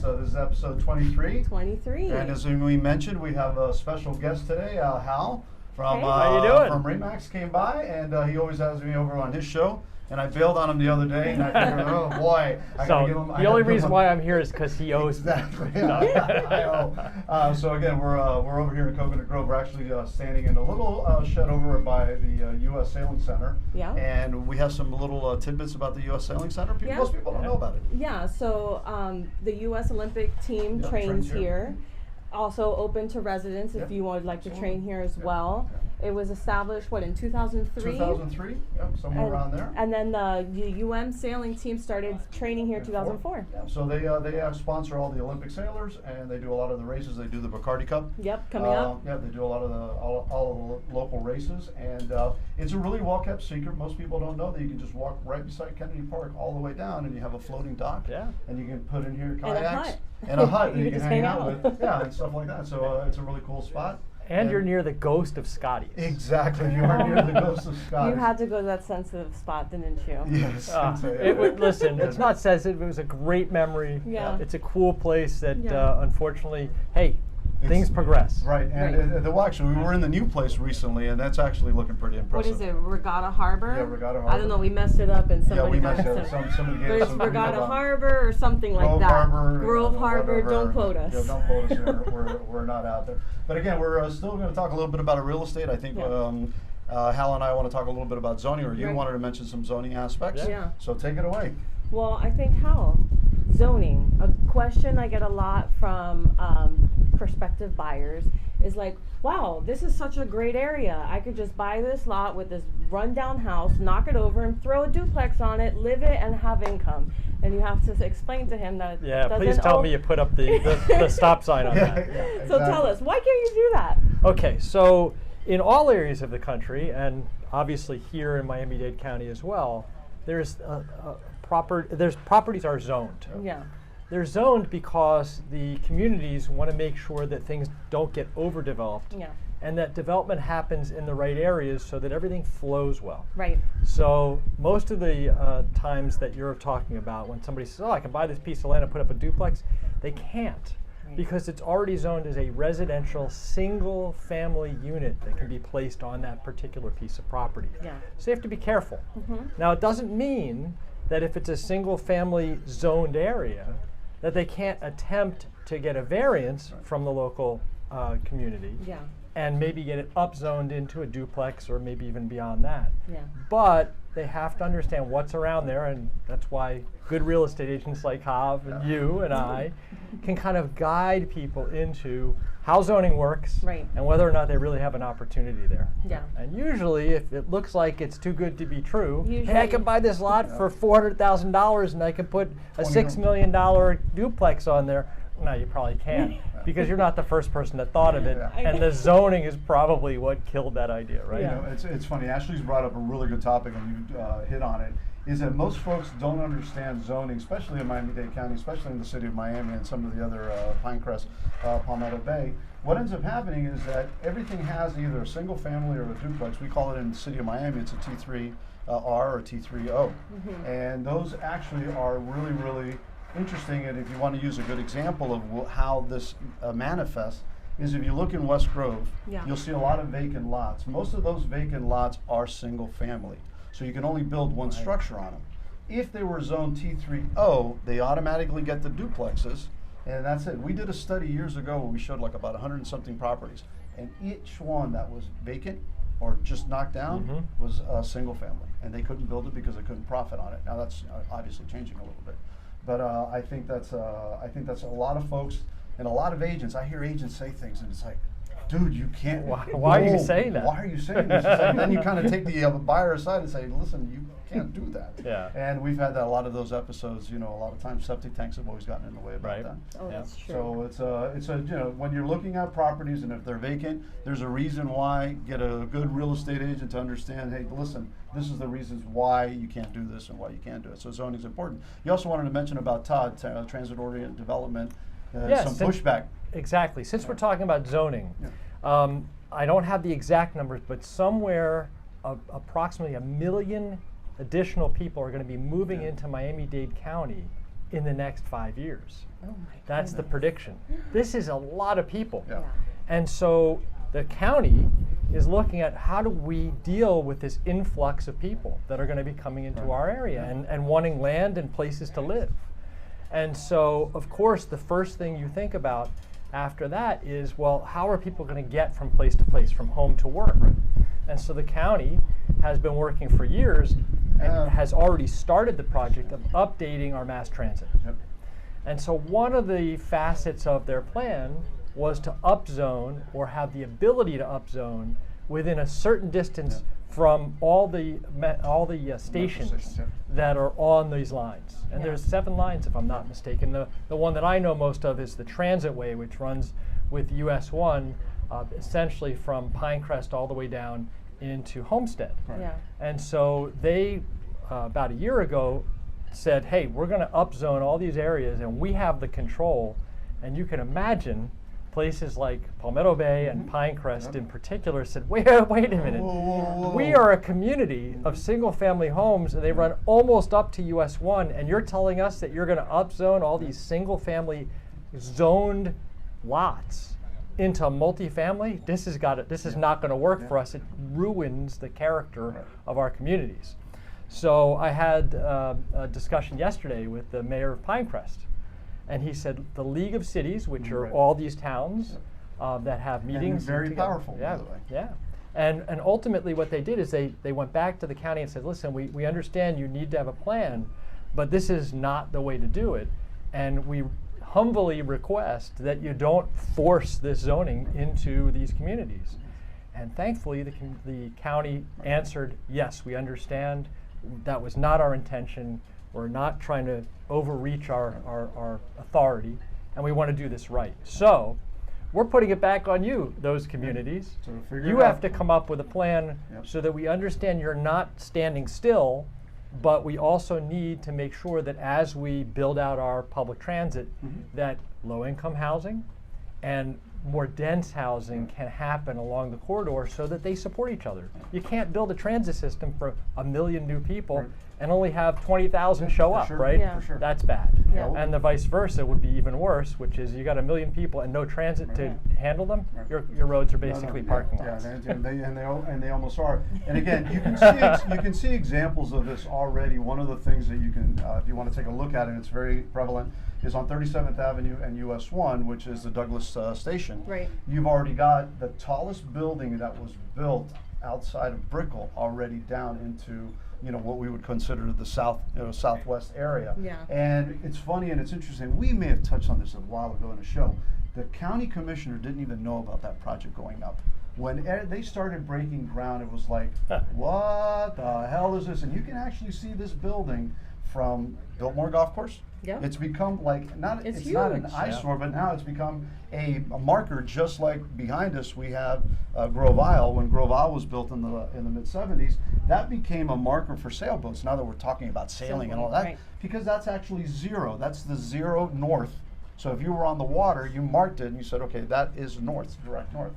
This is episode 23. 23. And as we mentioned, we have a special guest today, Hal from How you doing? from Remax came by, and he always has me over on his show. And I bailed on him the other day, and I figured, oh boy, I gotta give him. The only reason why I'm here is because he owes. Exactly. Yeah, I owe. So again, we're over here in Coconut Grove. We're actually standing in a little shed over by the U.S. Sailing Center. Yeah. And we have some little tidbits about the U.S. Sailing Center. Most people don't know about it. Yeah. So the U.S. Olympic team trains here. Also open to residents if you would like to train here as well. It was established, in 2003? 2003, somewhere around there. And then the UM sailing team started training here in 2004. Yeah, so they sponsor all the Olympic sailors, and they do a lot of the races. They do the Bacardi Cup. Yep, coming up. Yeah, they do a lot of all of the local races, and it's a really well-kept secret. Most people don't know that you can just walk right beside Kennedy Park all the way down, and you have a floating dock. Yeah. And you can put in here kayaks. And a hut. And a hut that you can just hang out with. Yeah, and stuff like that. So it's a really cool spot. And you're near the ghost of Scotty's. Exactly, you are near the ghost of Scotty's. You had to go to that sensitive spot, didn't you? Yes. Listen, it's not sensitive. It was a great memory. Yeah. It's a cool place that, unfortunately, things progress. Right, and well, actually, we were in the new place recently, and that's actually looking pretty impressive. What is it, Regatta Harbor? Yeah, Regatta Harbor. I don't know, we messed it up and somebody messed it up. Somebody gave us some Regatta Harbor or something like that. Harbor, Grove Harbor, whatever. don't quote us. Yeah, don't quote us, we're not out there. But again, we're still going to talk a little bit about real estate. I think Hal and I want to talk a little bit about zoning, or you wanted to mention some zoning aspects. Yeah. So take it away. Well, I think zoning, a question I get a lot from prospective buyers is like, wow, this is such a great area. I could just buy this lot with this rundown house, knock it over and throw a duplex on it, live it and have income. And you have to explain to him that please tell me you put up the stop sign on that. Yeah, exactly. So tell us, why can't you do that? Okay, so in all areas of the country, and obviously here in Miami-Dade County as well, there's properties are zoned. Yeah. They're zoned because the communities want to make sure that things don't get overdeveloped and that development happens in the right areas so that everything flows well. Right. So most of the times that you're talking about when somebody says, oh, I can buy this piece of land and put up a duplex, they can't because it's already zoned as a residential single family unit that can be placed on that particular piece of property. Yeah. So you have to be careful. Now it doesn't mean that if it's a single family zoned area that they can't attempt to get a variance from the local community and maybe get it upzoned into a duplex or maybe even beyond that. Yeah. But they have to understand what's around there, and that's why good real estate agents like Jav and you and I can kind of guide people into how zoning works and whether or not they really have an opportunity there. Yeah. And usually, if it looks like it's too good to be true, hey, I can buy this lot for $400,000 and I can put a $6 million duplex on there. No, you probably can't because you're not the first person that thought of it, and the zoning is probably what killed that idea, right? You know, it's funny. Ashley's brought up a really good topic, and you hit on it. Is that most folks don't understand zoning, especially in Miami-Dade County, especially in the city of Miami and some of the other Pinecrest, Palmetto Bay. What ends up happening is that everything has either a single family or a duplex. We call it in the city of Miami, it's a T3R or T3O. And those actually are really, really interesting. And if you want to use a good example of how this manifests, is if you look in West Grove, you'll see a lot of vacant lots. Most of those vacant lots are single family. So you can only build one structure on them. If they were zoned T3O, they automatically get the duplexes, and that's it. We did a study years ago where we showed like about 100 and something properties, and each one that was vacant or just knocked down was a single family, and they couldn't build it because they couldn't profit on it. Now that's obviously changing a little bit, but I think that's a lot of folks and a lot of agents. I hear agents say things, and it's like, dude, you can't. Why are you saying that? Why are you saying this? Like, then you kind of take the buyer aside and say, listen, you can't do that. Yeah. And we've had a lot of those episodes. You know, a lot of times septic tanks have always gotten in the way about that. Oh, that's true. So it's a when you're looking at properties and if they're vacant, there's a reason why. Get a good real estate agent to understand. Hey, listen, this is the reasons why you can't do this and why you can't do it. So zoning is important. You also wanted to mention about TOD, transit-oriented development. Some pushback. Exactly. Since we're talking about zoning, I don't have the exact numbers, but somewhere approximately 1 million additional people are going to be moving into Miami-Dade County in the next 5 years. Oh my That's the goodness. prediction. This is a lot of people. Yeah. And so the county is looking at how do we deal with this influx of people that are going to be coming into our area and wanting land and places to live. And so, of course, the first thing you think about after that is, well, how are people going to get from place to place, from home to work? And so the county has been working for years and has already started the project of updating our mass transit. Yep. And so one of the facets of their plan was to upzone or have the ability to upzone within a certain distance from all the stations stations, yeah. that are on these lines. And Yeah. there's 7 lines, if I'm not mistaken. The one that I know most of is the Transitway, which runs with US 1 essentially from Pinecrest all the way down into Homestead. Right. Yeah. And so they, about a year ago, said, hey, we're going to upzone all these areas and we have the control. And you can imagine places like Palmetto Bay and Pinecrest in particular said, wait a minute. Whoa, whoa, whoa. We are a community of single family homes and they run almost up to US 1 and you're telling us that you're going to upzone all these single family zoned lots into multifamily? This is not going to work for us. It ruins the character of our communities. So I had a discussion yesterday with the mayor of Pinecrest, and he said the League of Cities, which are all these towns that have meetings. very together. powerful, Yeah, by the way. yeah. And ultimately what they did is they went back to the county and said, listen, we understand you need to have a plan, but this is not the way to do it. And we humbly request that you don't force this zoning into these communities. And thankfully the county answered, yes, we understand. That was not our intention. We're not trying to overreach our authority, and we want to do this right. So we're putting it back on you, those communities. So figure You it have out. to come up with a plan Yep. so that we understand you're not standing still, but we also need to make sure that as we build out our public transit, that low-income housing and more dense housing can happen along the corridor so that they support each other. You can't build a transit system for 1 million new people Right. and only have 20,000 show For up, sure, right? Yeah. for sure. That's bad. Yeah. And the vice versa would be even worse, which is you got 1 million people and no transit to handle them. Right. Your roads are No, no, basically yeah, parking yeah, lots. and they almost are. And again, you can see examples of this already. One of the things that you can, if you want to take a look at it, it's very prevalent, is on 37th Avenue and US 1, which is the Douglas station. Right. You've already got the tallest building that was built outside of Brickell already down into what we would consider the southwest area. Yeah. And it's funny and it's interesting. We may have touched on this a while ago in the show. The county commissioner didn't even know about that project going up. When they started breaking ground, it was like, what the hell is this? And you can actually see this building from Biltmore Golf Course. Yeah. It's become like It's not an huge. eyesore, but now it's become a marker. Just like behind us, we have Grove Isle. When Grove Isle was built in the mid '70s, that became a marker for sailboats. Now that we're talking about sailing and all that, Right. because that's actually zero. That's the zero north. So if you were on the water, you marked it and you said, okay, that is north, direct north.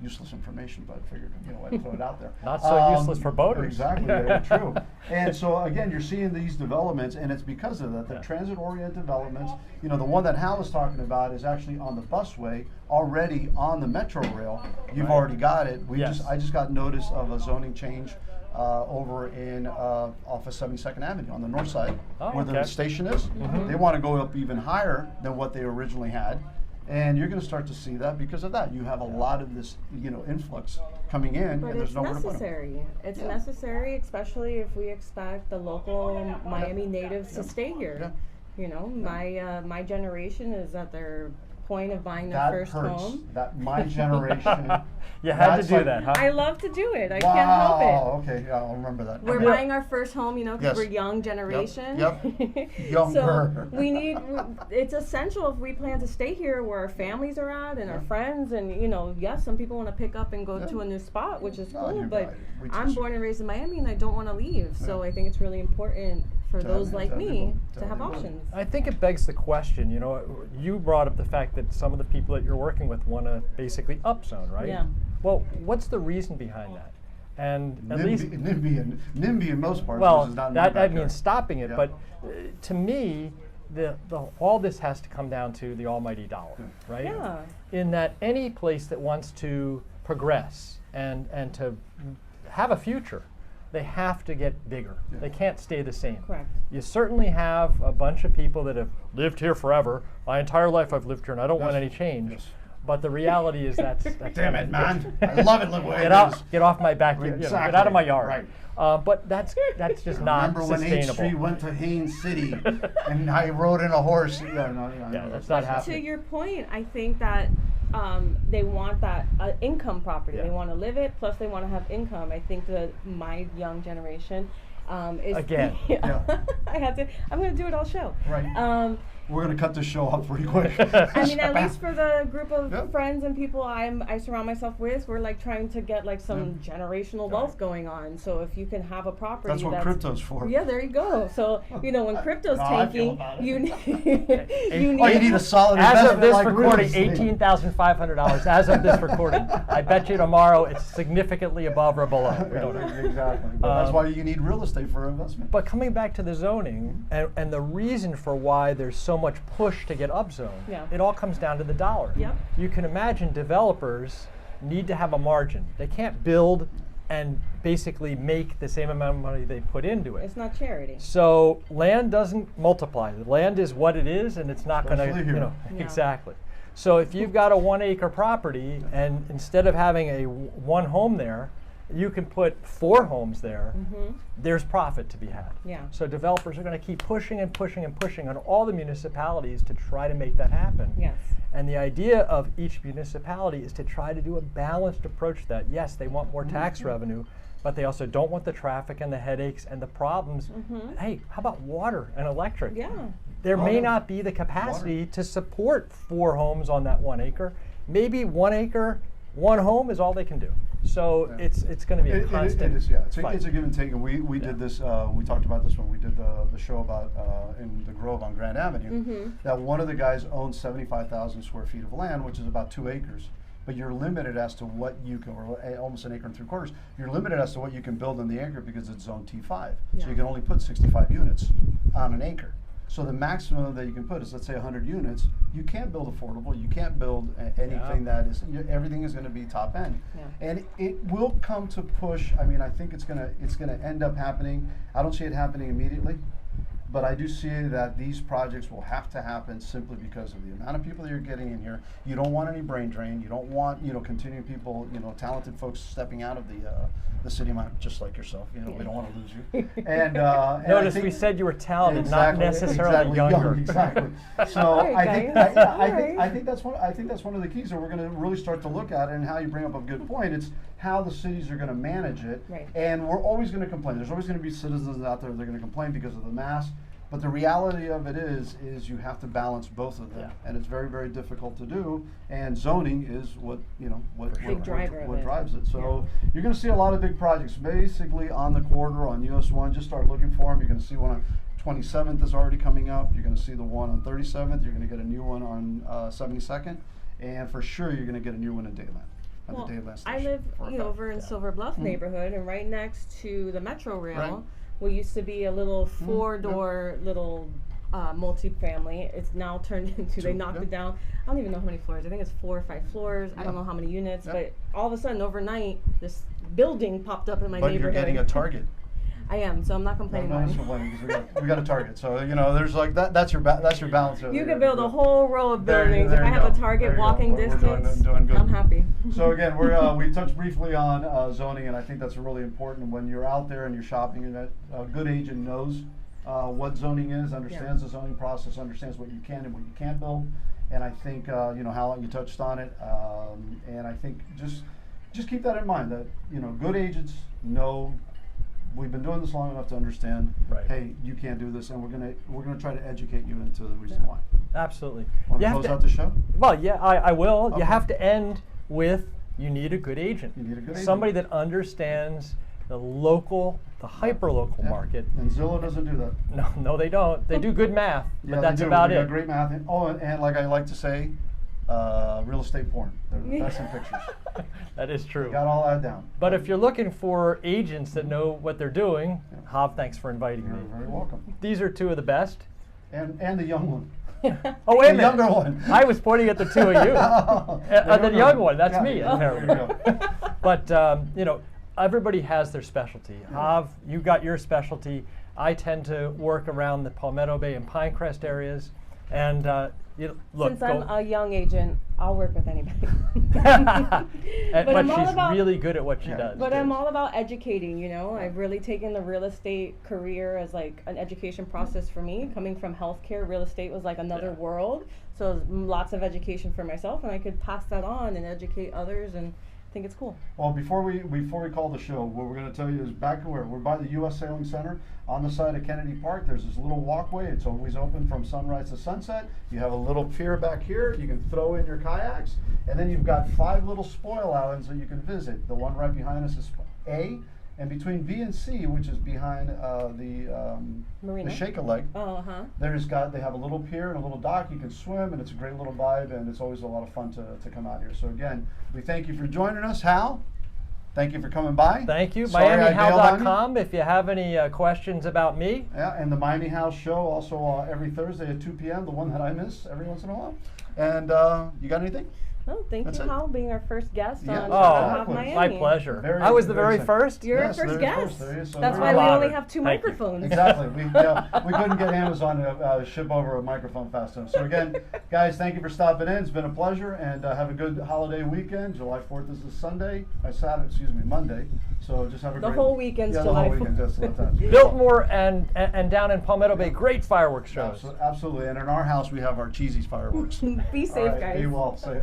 Useless information, but I figured, I'd throw it out there. Not so useless for boaters. Exactly, very true. And so again, you're seeing these developments, and it's because of that. The transit-oriented developments, the one that Hal was talking about is actually on the busway, already on the Metro Rail. You've already got it. Yes. I just got notice of a zoning change over in off of 72nd Avenue on the north side, Oh, where the okay. station is. They want to go up even higher than what they originally had. And you're going to start to see that because of that. You have a lot of this, influx coming in, But and there's it's nowhere to put them. necessary. It's Yeah. necessary, especially if we expect the local Miami natives to stay here. My generation is at their point of buying their That first hurts. home. That my generation. You had to that's do like- that, huh? I love to do it. I can't help it. Wow. Okay. Yeah, I'll remember that. We're Okay. buying our first home, because Yes. we're young generation. Yep. So Younger. it's essential if we plan to stay here where our families are at and our friends and, yes, some people want to pick up and go Yeah. to a new spot, which is No, cool, you're but right. We I'm just- born and raised in Miami and I don't want to leave. So Yeah. I think it's really important for To those have- like to have the me ability- to have options. I think it begs the question, you brought up the fact that some of the people that you're working with want to basically upzone, right? Yeah. Well, what's the reason behind that? And at least, NIMBY in most parts. well, this is not in my that backyard. means stopping it, Yeah. but to me, all this has to come down to the almighty dollar, right? Yeah. In that any place that wants to progress and to have a future, they have to get bigger. Yeah. They can't stay the same. Correct. You certainly have a bunch of people that have lived here forever. My entire life I've lived here and I don't want any change. Yes. But the reality is that's Damn it, man! I love it. Get off my backyard. Exactly. Get out of my yard. Right. But that's just not Remember when H sustainable. Street went to Haines City and I rode in a horse? Yeah, that's not To happening. your point, I think that they want that income property. Yeah. They want to live it, plus they want to have income. I think that my young generation is Again. Yeah. I'm going to do it all show. Right. We're gonna cut this show up pretty quick. I mean, at least for the group of Yep. friends and people I surround myself with, we're like trying to get like some generational wealth going on. So if you can have a property, That's what crypto's for. Yeah, there you go. So when crypto's No, I feel tanking, about it. you need Oh, you need a solid As of investment this like real recording, estate. $18,500. As of this recording, I bet you tomorrow it's significantly above or below. We Yeah, don't know. exactly. But that's why you need real estate for investment. But coming back to the zoning and the reason for why there's so much push to get upzoned, Yeah. it all comes down to the dollar. Yep. You can imagine developers need to have a margin. They can't build and basically make the same amount of money they put into it. It's not charity. So land doesn't multiply. The land is what it is, and it's not going to, Especially here. Yeah. exactly. So if you've got a 1 acre property, and instead of having one home there, you can put 4 homes there. There's profit to be had. Yeah. So developers are going to keep pushing and pushing and pushing on all the municipalities to try to make that happen. Yes. And the idea of each municipality is to try to do a balanced approach to that. Yes, they want more tax revenue, but they also don't want the traffic and the headaches and the problems. Hey, how about water and electric? Yeah. There may yeah. not be the capacity to support 4 homes on that 1 acre. Maybe 1 acre, 1 home is all they can do. So Yeah. it's going to be a constant It is, yeah. It's fight. a give and take. And we did this, we talked about this when we did the show about in the Grove on Grand Avenue, that one of the guys owns 75,000 square feet of land, which is about 2 acres. But you're limited as to what you can, or almost 1 acre and 3/4. You're limited as to what you can build in the acre because it's zone T5. Yeah. So you can only put 65 units on an acre. So the maximum that you can put is, let's say, 100 units. You can't build affordable. You can't build anything that is. Everything is going to be top end, Yeah. and it will come to push. I mean, I think it's gonna end up happening. I don't see it happening immediately, but I do see that these projects will have to happen simply because of the amount of people that you're getting in here. You don't want any brain drain. You don't want continuing people, talented folks stepping out of the city, just like yourself. We don't want to lose you. And Notice I think we said you were talented, exactly, not necessarily exactly, younger. young, exactly. So All right, guys. I think that's one of the keys that we're going to really start to look at. And how you bring up a good point. It's how the cities are going to manage it. Right. And we're always going to complain. There's always going to be citizens out there that are going to complain because of the mass. But the reality of it is you have to balance both of them, Yeah. and it's very, very difficult to do. And zoning is what Big driver of what it. drives it. So you're going to see a lot of big projects, basically on the corridor on US 1. Just start looking for them. You're going to see one on 27th is already coming up. You're going to see the one on 37th. You're going to get a new one on 72nd, and for sure you're going to get a new one in Dayland. On Well, the Dayland I station, live, for a fact. over in Silver Bluff neighborhood, and right next to the Metro Rail, Right. what used to be a little 4-door little multi-family, it's now turned into, they knocked it down. I don't even know how many floors. I think it's 4 or 5 floors. I don't know how many units, but all of a sudden, overnight, this building popped up in my But neighborhood. you're getting a Target. I am, so I'm not complaining. No, about that's it. complaining because we got a Target. So there's like that's your balance. Over You there. could build a whole row of There- buildings. there If I you have go. a There Target you go. walking We're distance, doing good. I'm happy. So again, we touched briefly on zoning, and I think that's really important. When you're out there and you're shopping, and that a good agent knows what zoning is, understands the zoning process, understands what you can and what you can't build. And I think how you touched on it, and I think just keep that in mind that good agents know. We've been doing this long enough to understand. Right. Hey, you can't do this, and we're gonna try to educate you into the reason why. Absolutely. Want You to have close to- out the show? Well, yeah, I will. Okay. You have to end with you need a good agent. You need a good agent. Somebody that understands the local, the hyper-local Yeah. market. And Zillow doesn't do that. No, they don't. They do good math, Yeah, but that's they do. about They it. got great math. And like I like to say, real estate porn. They're the best in pictures. That is true. Got all that down. But if you're looking for agents that know what they're doing, Jav, thanks for inviting You're me. very welcome. These are 2 of the best. And the young one. Oh, wait a The minute. younger one. I was pointing at the two of you. The younger young one, that's Yeah, me. yeah, there you go. But, everybody has their specialty. Jav, you got your specialty. I tend to work around the Palmetto Bay and Pinecrest areas. And, look. Since I'm a young agent, I'll work with anybody. but I'm all she's about- really good at what she does. But I'm all about educating, I've really taken the real estate career as like an education process for me. Coming from healthcare, real estate was like another world. So it was lots of education for myself, and I could pass that on and educate others, and I think it's cool. Well, before we call the show, what we're going to tell you is back where we're by the U.S. Sailing Center on the side of Kennedy Park. There's this little walkway. It's always open from sunrise to sunset. You have a little pier back here. You can throw in your kayaks, and then you've got 5 little spoil islands that you can visit. The one right behind us is A, and between B and C, which is behind the Marina. Shake a Leg. They have a little pier and a little dock. You can swim, and it's a great little vibe, and it's always a lot of fun to come out here. So again, we thank you for joining us, Hal. Thank you for coming by. Thank you. Sorry I bailed on you. MiamiHal.com if you have any questions about me. Yeah, and the MiamiHal show also every Thursday at 2 p.m., the one that I miss every once in a while. And you got anything? Oh, thank That's you, it. Hal, being our first guest Yeah. on Oh, Jav exactly. Miami. My pleasure. I was the very excited. first. You're Yes, our first very guest. first. There is, so That's very why we honored. only have 2 Thank you. microphones. Exactly. We couldn't get Amazon to ship over a microphone fast enough. So again, guys, thank you for stopping in. It's been a pleasure, and have a good holiday weekend. July 4th is this Monday. So just have a The great whole weekend's yeah, July the whole weekend, 4th. just a lot of times. Biltmore and down in Palmetto Bay, great fireworks shows. Absolutely. And in our house, we have our cheesy fireworks. Be safe, All right, guys. be well. See ya.